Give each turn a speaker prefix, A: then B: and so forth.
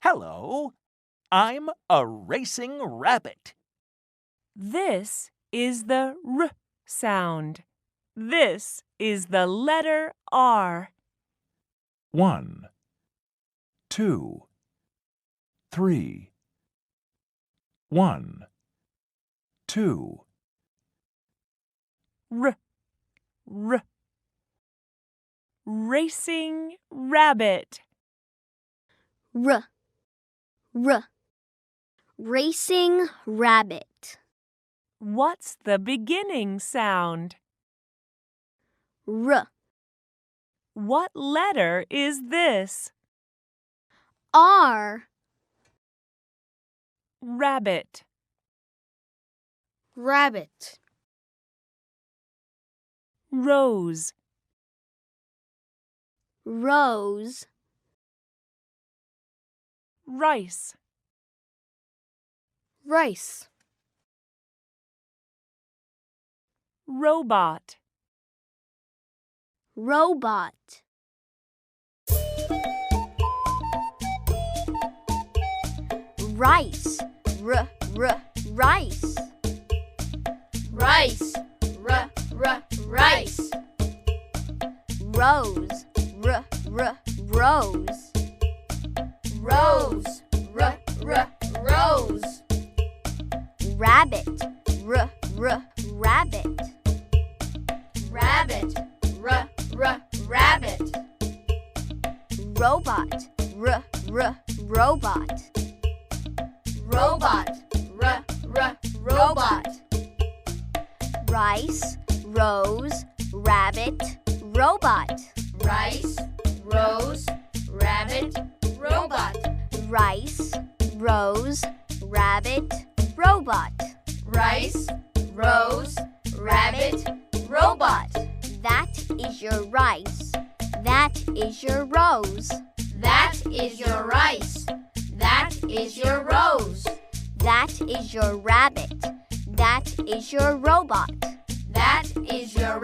A: Hello, I'm a racing rabbit.
B: This is the R sound. This is the letter R.
A: 1, 2, 3. 1, 2.
B: R, R. Racing rabbit.
C: R, R. Racing rabbit.
B: What's the beginning sound?
C: R.
B: What letter is this?
C: R.
B: Rabbit.
C: Rabbit.
B: Rose.
C: Rose.
B: Rice.
C: Rice.
B: Robot.
C: Robot. Rice. R, R, rice.
D: Rice, r, r, rice.
C: Rose. R, R, rose.
D: Rose, r, r, rose.
C: Rabbit. R, R, rabbit.
D: Rabbit, r, r, rabbit.
C: Robot. R, R, robot.
D: Robot, r, r, robot.
C: Rice. Rose. Rabbit. Robot.
D: Rice, rose, rabbit, robot.
C: Rice. Rose. Rabbit. Robot.
D: Rice, rose, rabbit, robot.
C: That is your rice. That is your rose.
D: That is your rice. That is your rose.
C: That is your rabbit. That is your robot.
D: That is your